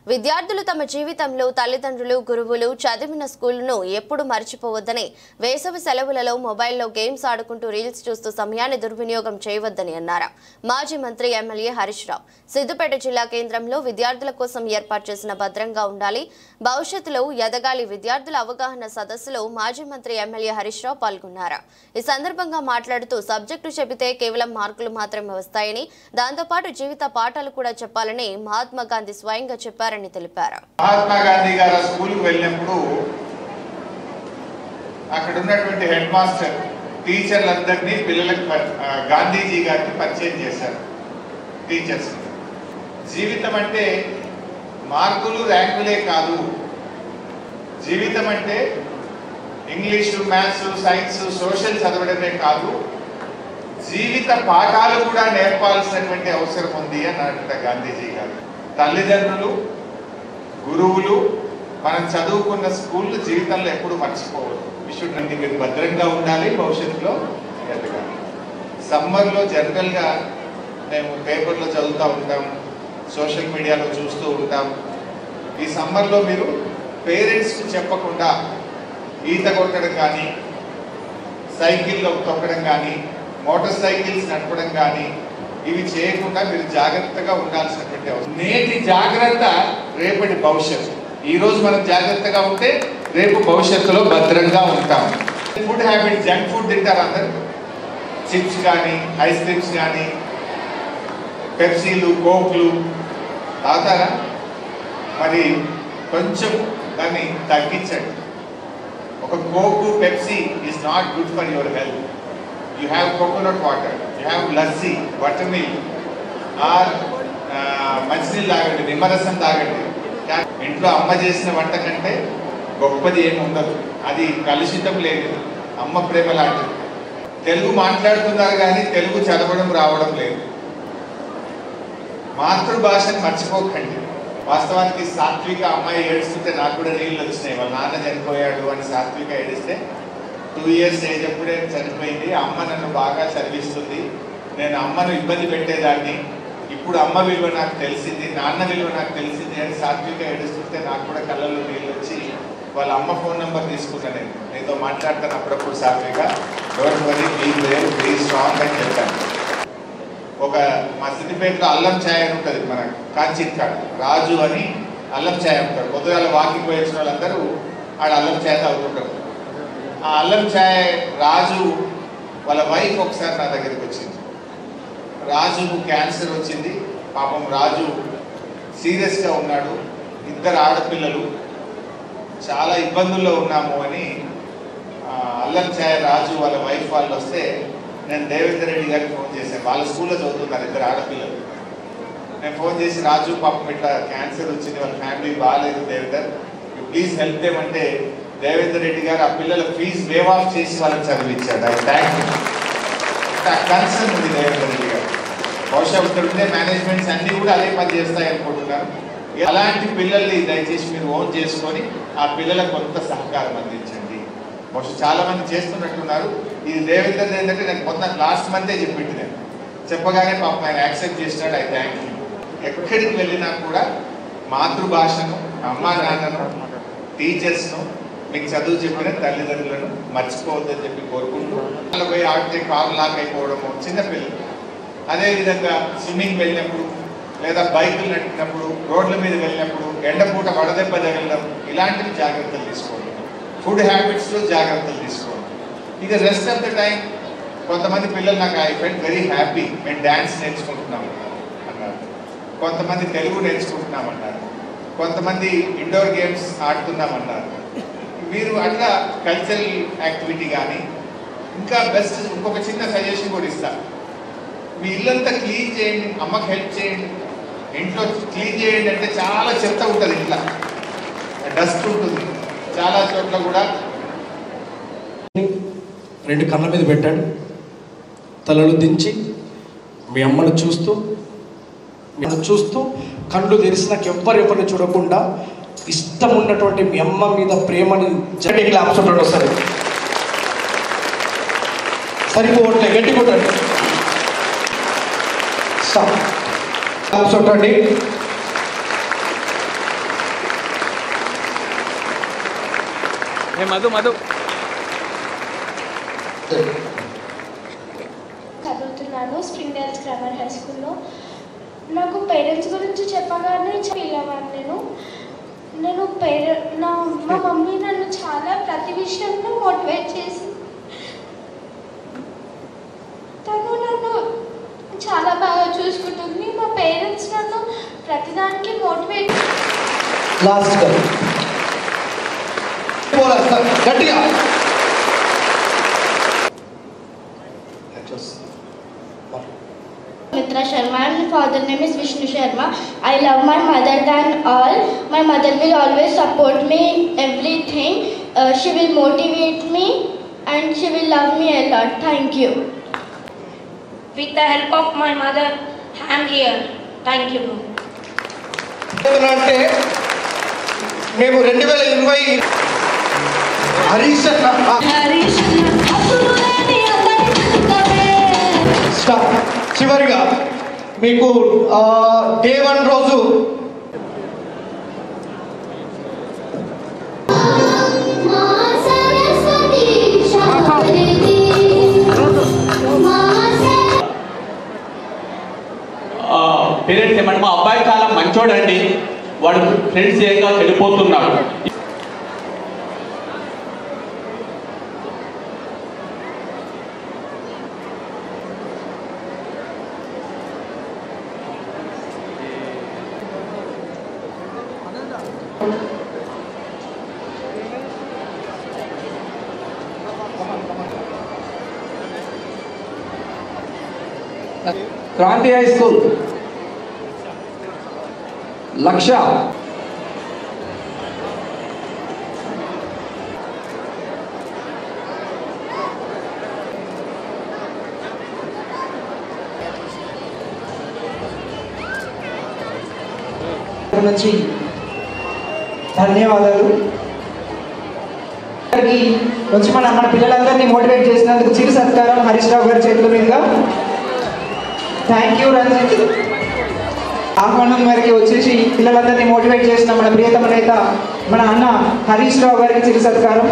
విద్యార్థులు తమ జీవితంలో తల్లిదండ్రులు గురువులు చదివిన స్కూలును ఎప్పుడు మర్చిపోవద్దని వేసవి సెలవులలో మొబైల్లో గేమ్స్ ఆడుకుంటూ రీల్స్ చూస్తూ సమయాన్ని దుర్వినియోగం చేయవద్దని అన్నారు. మాజీ మంత్రి ఎమ్మెల్యే హరీష్ రావు సిద్దిపేట జిల్లా కేంద్రంలో విద్యార్థుల కోసం ఏర్పాటు చేసిన భద్రంగా ఉండాలి భవిష్యత్తులో ఎదగాలి విద్యార్థుల అవగాహన సదస్సులో మాజీ మంత్రి ఎమ్మెల్యే హరీష్ రావు పాల్గొన్నారు. ఈ సందర్భంగా మాట్లాడుతూ సబ్జెక్టు చెబితే కేవలం మార్కులు మాత్రమే వస్తాయని దాంతోపాటు జీవిత పాఠాలు కూడా చెప్పాలని మహాత్మా గాంధీ స్వయంగా చెప్పారు. మహాత్మా గాంధీ గారు స్కూల్కి వెళ్ళినప్పుడు అక్కడ ఉన్నటువంటి హెడ్ మాస్టర్ టీచర్లందరినీ పిల్లలకు గాంధీజీ గారికి పరిచయం చేశారు. టీచర్స్ జీవితం అంటే మార్కులు ర్యాంకులే కాదు, జీవితం అంటే ఇంగ్లీషు మ్యాథ్స్ సైన్స్ సోషల్ చదవడమే కాదు, జీవిత పాఠాలు కూడా నేర్పాల్సినటువంటి అవసరం ఉంది అన్నట్టు గాంధీజీ గారు. తల్లిదండ్రులు గురువులు మనం చదువుకున్న స్కూల్ జీవితంలో ఎప్పుడు మర్చిపోవద్దు. విషుడ్ మీరు భద్రంగా ఉండాలి, భవిష్యత్తులో ఎదగాలి. సమ్మర్లో జనరల్గా మేము పేపర్లో చదువుతూ ఉంటాం, సోషల్ మీడియాలో చూస్తూ ఉంటాం. ఈ సమ్మర్లో మీరు పేరెంట్స్కి చెప్పకుండా ఈత కొట్టడం కానీ సైకిల్లో తొక్కడం కానీ మోటార్ సైకిల్స్ నడపడం కానీ ఇవి చేయకుండా మీరు జాగ్రత్తగా ఉండాల్సినటువంటి అవసరం. నేటి జాగ్రత్త రేపటి భవిష్యత్తు. ఈరోజు మనం జాగ్రత్తగా ఉంటే రేపు భవిష్యత్తులో భద్రంగా ఉంటాం. ఫుడ్ హ్యాబిట్, జంక్ ఫుడ్ తింటారు అందరు. చిప్స్ కానీ ఐస్ క్రీమ్స్ కానీ పెప్సీలు కోక్లు తాగుతారా? మరి కొంచెం దాన్ని తగ్గించండి. ఒక Coke Pepsi is not good for your health. You have coconut water, you have lassi, buttermilk, or మంచినీళ్ళు తాగండి, నిమ్మరసం తాగండి. ఇంట్లో అమ్మ చేసిన వంట కంటే గొప్పది ఏమి ఉండదు. అది కలుషితం లేదు, అమ్మ ప్రేమ లాంటిది. తెలుగు మాట్లాడుతున్నారు కానీ తెలుగు చదవడం రావడం లేదు. మాతృభాషను మర్చిపోకండి. వాస్తవానికి సాత్విక అమ్మాయి ఏడుస్తుంటే నాకు కూడా నీళ్ళు వచ్చినాయి. వాళ్ళ నాన్న చనిపోయాడు అని సాత్విక ఏడిస్తే 2 years ఏజ్ అప్పుడే చనిపోయింది. అమ్మ నన్ను బాగా చదివిస్తుంది, నేను అమ్మను ఇబ్బంది పెట్టేదాన్ని, ఇప్పుడు అమ్మ విలువ నాకు తెలిసింది, నాన్న విలువ నాకు తెలిసింది అని సాత్విక ఏడుస్తుంటే నాకు కూడా కళ్ళల్లో నీళ్ళు వచ్చి వాళ్ళ అమ్మ ఫోన్ నెంబర్ తీసుకున్నాను. నేను నీతో మాట్లాడతాను అప్పుడప్పుడు సాత్విక, డోంట్ వరీ, బీ స్ట్రాంగ్ అని చెప్పాను. ఒక మా సిద్దిపేటలో అల్లం ఛాయ్ అని ఉంటుంది, మన కాంచిత్ కాడ రాజు అని అల్లం ఛాయ్ ఉంటాడు. పొద్దుగాల వాకింగ్ పోయి వచ్చిన వాళ్ళందరూ ఆడ అల్లం ఛాయ్ తాగుతుంటారు. ఆ అల్లం ఛాయ్ రాజు వాళ్ళ వైఫ్ ఒకసారి నా దగ్గరికి వచ్చింది. రాజుకు క్యాన్సర్ వచ్చింది. పాపం రాజు సీరియస్గా ఉన్నాడు, 2 ఆడపిల్లలు, చాలా ఇబ్బందుల్లో ఉన్నాము అని అల్లం ఛాయ్ రాజు వాళ్ళ వైఫ్ వాళ్ళు వస్తే నేను దేవేందర్ రెడ్డి గారికి ఫోన్ చేశాను. వాళ్ళ స్కూల్లో చదువుతున్నారు 2 ఆడపిల్లలు. నేను ఫోన్ చేసి రాజు పాపం ఇట్లా క్యాన్సర్ వచ్చింది, వాళ్ళ ఫ్యామిలీ బాగాలేదు Devender, you please help them అంటే దేవేందర్ రెడ్డి గారు ఆ పిల్లల ఫీజు వేవ్ ఆఫ్ చేసి వాళ్ళకి చదివించాడు. I thank you. కన్సర్న్ ఉంది దేవేందర్ రెడ్డి గారు. బహుశా ఇక్కడ ఉండే మేనేజ్మెంట్స్ అన్నీ కూడా అదే పని చేస్తాయి అనుకుంటున్నారు. అలాంటి పిల్లల్ని దయచేసి మీరు ఓన్ చేసుకొని ఆ పిల్లలకు కొంత సహకారం అందించండి. బహుశా చాలా మంది చేస్తున్నట్టున్నారు. ఇది దేవేందర్ ఏంటంటే నేను మొత్తం లాస్ట్ మంతే చెప్పింది. నేను చెప్పగానే పాపం ఆయన యాక్సెప్ట్ చేసినాడు. I thank you. ఎక్కడికి వెళ్ళినా కూడా మాతృభాషను, అమ్మా నాన్నను, టీచర్స్ను, మీకు చదువు చెప్పిన తల్లిదండ్రులను మర్చిపోవద్దని చెప్పి కోరుకుంటూ వాళ్ళు పోయి ఆడితే కారు లాక్ అయిపోవడము చిన్నపిల్లలు. అదేవిధంగా స్విమ్మింగ్ వెళ్ళినప్పుడు లేదా బైకులు నడిపినప్పుడు రోడ్ల మీద వెళ్ళినప్పుడు ఎండపూట వడదెబ్బ తగలడం ఇలాంటివి జాగ్రత్తలు తీసుకోండి. ఫుడ్ హ్యాబిట్స్లో జాగ్రత్తలు తీసుకోండి. ఇక రెస్ట్ ఆఫ్ ద టైం కొంతమంది పిల్లలు నాకు ఐ ఫెల్ట్ వెరీ హ్యాపీ, మేము డ్యాన్స్ నేర్చుకుంటున్నాము అన్నారు, కొంతమంది తెలుగు నేర్చుకుంటున్నామన్నారు, కొంతమంది ఇండోర్ గేమ్స్ ఆడుతున్నామన్నారు. మీరు అట్లా కల్చరల్ యాక్టివిటీ కానీ ఇంకా బెస్ట్ ఇంకొక చిన్న సజెషన్ కూడా ఇస్తాను. మీ ఇల్లంతా క్లీన్ చేయండి, అమ్మకి హెల్ప్ చేయండి. ఇంట్లో క్లీన్ చేయండి అంటే చాలా చెత్త ఉంటుంది, ఇంట్లో డస్ట్ ఉంటుంది చాలా చోట్ల కూడా. 2 కళ్ళ మీద పెట్టాడు, తలలు దించి మీ అమ్మను చూస్తూ కళ్ళు తెరిసినాక ఎవరిని చూడకుండా ఇష్టం ఉన్నటువంటి మీ అమ్మ మీద ప్రేమని ఆపుతుంటాడు. వస్తుంది సరిపోవట్లే, గట్టి కొట్టండి, ఆపుతుంటండి. మధు చదువుతున్నాను స్ప్రింగ్ డేల్స్ గ్రామర్ హై స్కూల్లో. నాకు పేరెంట్స్ గురించి చెప్పగానే ఫీల్ అవ్వాను. మా మమ్మీ నన్ను చాలా ప్రతి విషయంలో మోటివేట్ చేసి తను నన్ను చాలా బాగా చూసుకుంటుంది. మా పేరెంట్స్ నన్ను ప్రతిదానికి మోటివేట్ గట్టిగా Mitra Sharma. My father name is Vishnu Sharma. I love my mother than all. My mother will always support me in everything. She will motivate me and she will love me a lot. Thank you. With the help of my mother, I am here. Thank you. అంటే మేము 2020 హరీష్ చివరిగా మీకు day 1 రోజు parents ఏమంటే మా అబ్బాయి చాలా మంచోడండి, వాడు ఫ్రెండ్స్ ఏంగా చెడిపోతున్నాడు. క్రాంతి హై స్కూల్ లక్ష నుంచి ధన్యవాదాలు. వచ్చి మన పిల్లలందరినీ మోటివేట్ చేసినందుకు చిరు సత్కారం హరీష్ రావు గారి చేతుల మీదుగా. Thank you Ranjith. ఆహ్వానం మేరకు వచ్చేసి పిల్లలందరినీ మోటివేట్ చేసిన మన ప్రియతమ నేత మన అన్న హరీష్ రావు గారికి చిరు సత్కారం.